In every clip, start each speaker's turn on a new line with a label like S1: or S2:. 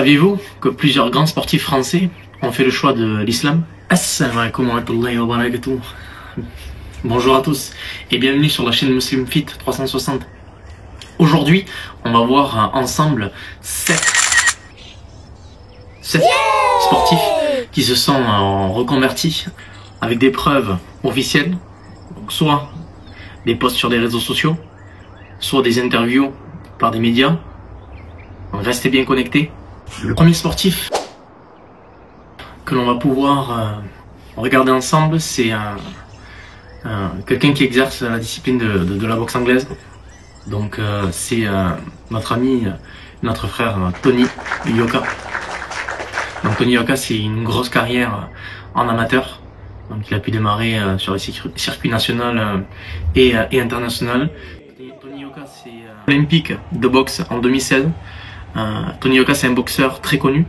S1: Saviez-vous que plusieurs grands sportifs français ont fait le choix de l'islam? Assalamu alaikum wa rahmatullahi wa barakatuh. Bonjour à tous et bienvenue sur la chaîne Muslim Fit 360. Aujourd'hui, on va voir ensemble 7 sportifs qui se sont reconvertis avec des preuves officielles, donc soit des posts sur des réseaux sociaux, soit des interviews par des médias. Donc restez bien connectés. Le premier sportif que l'on va pouvoir regarder ensemble, c'est quelqu'un qui exerce la discipline de la boxe anglaise. Donc c'est notre ami, notre frère Tony Yoka. Donc Tony Yoka, c'est une grosse carrière en amateur. Donc il a pu démarrer sur les circuits national et international. Tony Yoka, c'est olympique de boxe en 2016. Tony Yoka, c'est un boxeur très connu,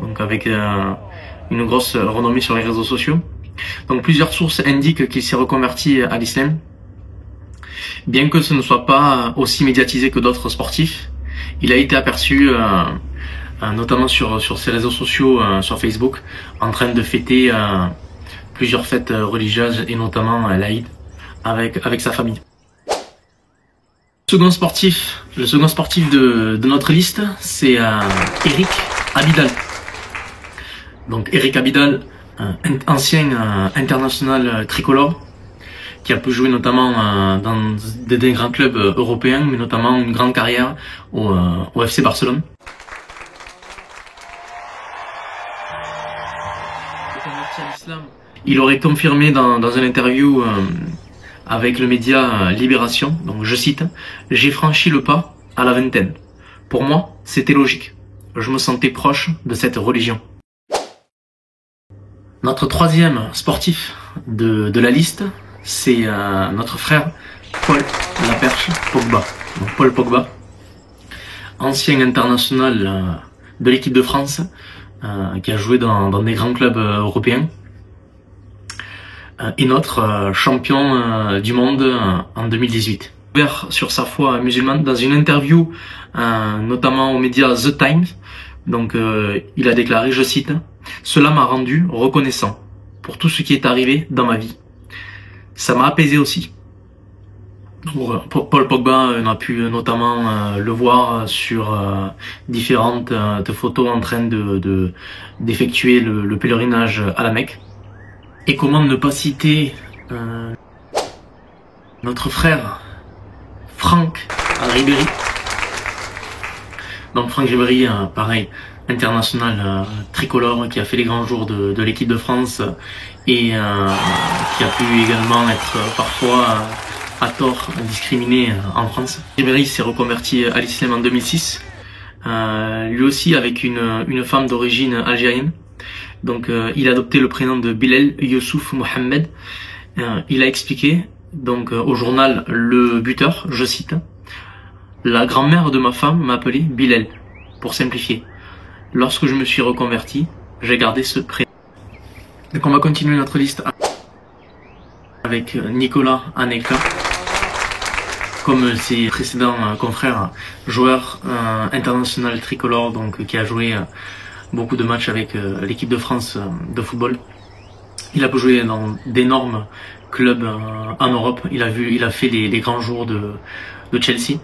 S1: donc avec une grosse renommée sur les réseaux sociaux. Donc plusieurs sources indiquent qu'il s'est reconverti à l'islam, bien que ce ne soit pas aussi médiatisé que d'autres sportifs. Il a été aperçu notamment sur ses réseaux sociaux, sur Facebook, en train de fêter plusieurs fêtes religieuses et notamment l'Aïd avec sa famille. Le second sportif de notre liste, c'est Eric Abidal. Donc Eric Abidal, ancien international tricolore, qui a pu jouer notamment dans des grands clubs européens, mais notamment une grande carrière au FC Barcelone. Il aurait confirmé dans une interview avec le média Libération, donc je cite: « J'ai franchi le pas à la vingtaine. Pour moi, c'était logique. Je me sentais proche de cette religion. » Notre troisième sportif de la liste, c'est notre frère Paul Laperche Pogba. Donc Paul Pogba, ancien international de l'équipe de France, qui a joué dans des grands clubs européens, et notre champion du monde en 2018. Ouvert sur sa foi musulmane, dans une interview notamment aux médias The Times, donc il a déclaré, je cite: « Cela m'a rendu reconnaissant pour tout ce qui est arrivé dans ma vie. Ça m'a apaisé aussi. » Paul Pogba, on a pu notamment le voir sur différentes photos en train d'effectuer le pèlerinage à la Mecque. Et comment ne pas citer notre frère Franck Ribéry. Donc Franck Ribéry, pareil, international tricolore, qui a fait les grands jours de l'équipe de France et qui a pu également être parfois à tort discriminé en France. Ribéry s'est reconverti à l'islam en 2006, lui aussi avec une femme d'origine algérienne. Donc il a adopté le prénom de Bilal Youssouf Mohamed. Il a expliqué donc au journal Le Buteur, je cite: « La grand-mère de ma femme m'appelait Bilal, pour simplifier. Lorsque je me suis reconverti, j'ai gardé ce prénom. » Donc on va continuer notre liste avec Nicolas Anelka, comme ses précédents confrères, joueur international tricolore, donc qui a joué beaucoup de matchs avec l'équipe de France de football. Il a pu jouer dans d'énormes clubs en Europe. Il a fait les grands jours de Chelsea.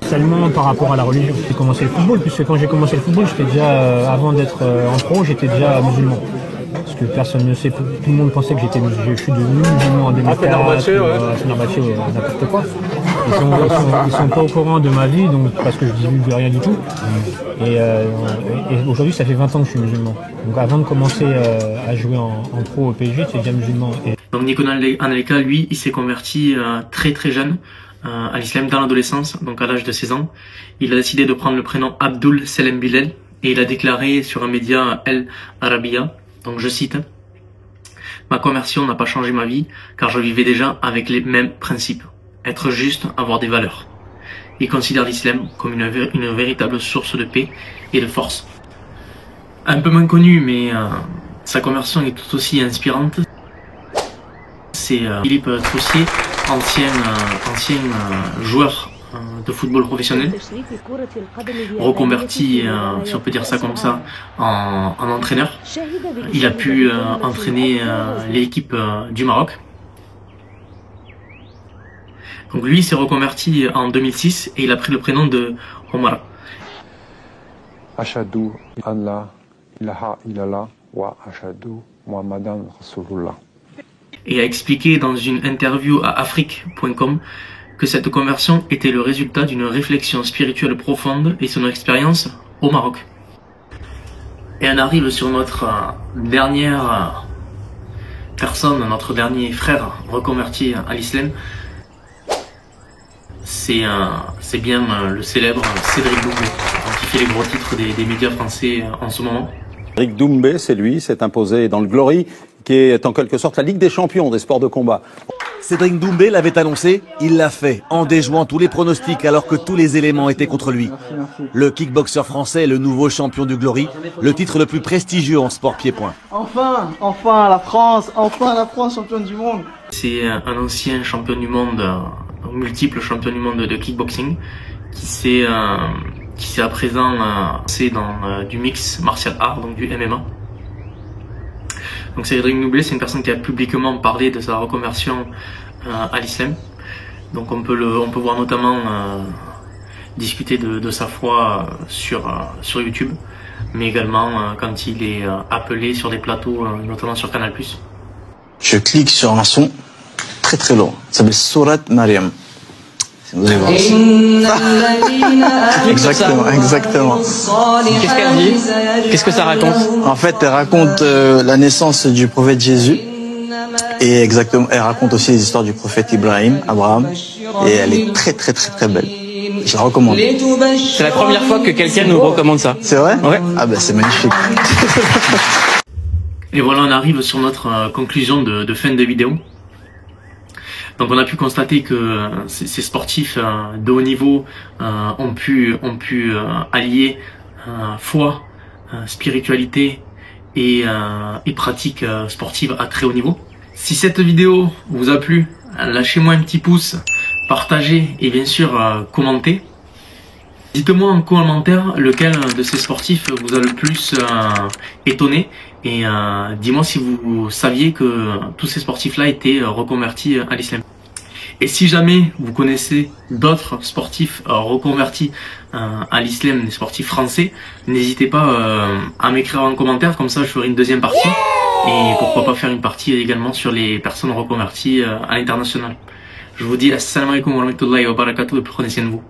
S2: Seulement par rapport à la religion. J'ai commencé le football, puisque quand j'ai commencé le football, j'étais déjà, avant d'être en pro, j'étais déjà musulman. Parce que personne ne sait, tout le monde pensait que je suis devenu musulman en 2004, Fenerbahçe, n'importe quoi. Ils sont pas au courant de ma vie, donc parce que je divulgue rien du tout. Et aujourd'hui, ça fait 20 ans que je suis musulman. Donc avant de commencer à jouer en pro au PSG, j'étais déjà musulman.
S1: Donc Nicolas Anelka, lui, il s'est converti très très jeune à l'islam dans l'adolescence, donc à l'âge de 16 ans. Il a décidé de prendre le prénom Abdul Salem Bilal et il a déclaré sur un média El Arabiya, donc je cite: « Ma conversion n'a pas changé ma vie car je vivais déjà avec les mêmes principes. Être juste, avoir des valeurs. » Il considère l'islam comme une véritable source de paix et de force. Un peu moins connu, mais sa conversion est tout aussi inspirante. C'est Philippe Troussier, ancien joueur de football professionnel, reconverti, si on peut dire ça comme ça, en entraîneur. Il a pu entraîner l'équipe du Maroc. Donc lui s'est reconverti en 2006 et il a pris le prénom de Omar.
S3: Ashhadu an la ilaha illallah wa ashhadu Muhammadan Rasulullah.
S1: Et a expliqué dans une interview à Afrique.com que cette conversion était le résultat d'une réflexion spirituelle profonde et son expérience au Maroc. Et on arrive sur notre dernière personne, notre dernier frère reconverti à l'islam. C'est bien le célèbre Cédric Doumbé, qui fait les gros titres des médias français en ce moment.
S4: Cédric Doumbé, c'est lui, s'est imposé dans le Glory, qui est en quelque sorte la Ligue des champions des sports de combat.
S5: Cédric Doumbé l'avait annoncé, il l'a fait, en déjouant tous les pronostics alors que tous les éléments étaient contre lui. Le kickboxer français est le nouveau champion du Glory, le titre le plus prestigieux en sport pied-point.
S6: Enfin la France championne du monde.
S1: C'est un ancien champion du monde, multiple champion du monde de kickboxing, qui s'est à présent lancé dans du mix martial art, donc du MMA. Donc Cédric Doumbé, c'est une personne qui a publiquement parlé de sa reconversion à l'islam. Donc on peut voir notamment discuter de sa foi sur YouTube, mais également quand il est appelé sur des plateaux, notamment sur Canal+.
S7: Je clique sur un son très long, ça s'appelle Surat Maryam. Vous allez voir. Exactement.
S8: Qu'est-ce qu'elle dit? Qu'est-ce que ça raconte?
S7: En fait, elle raconte la naissance du prophète Jésus. Et exactement, elle raconte aussi les histoires du prophète Abraham. Et elle est très belle. Je la recommande.
S8: C'est la première fois que quelqu'un nous recommande ça.
S7: C'est vrai?
S8: Ouais.
S7: Ah bah c'est magnifique.
S1: Et voilà, on arrive sur notre conclusion de fin de vidéo. Donc on a pu constater que ces sportifs de haut niveau ont pu allier foi, spiritualité et pratique sportive à très haut niveau. Si cette vidéo vous a plu, lâchez-moi un petit pouce, partagez et bien sûr commentez. Dites-moi en commentaire lequel de ces sportifs vous a le plus étonné et dis-moi si vous saviez que tous ces sportifs-là étaient reconvertis à l'islam. Et si jamais vous connaissez d'autres sportifs reconvertis à l'islam, des sportifs français, n'hésitez pas à m'écrire en commentaire, comme ça je ferai une deuxième partie et pourquoi pas faire une partie également sur les personnes reconverties à l'international. Je vous dis assalamu alaikum wa rahmatullahi wa barakatuh et prenez soin de vous.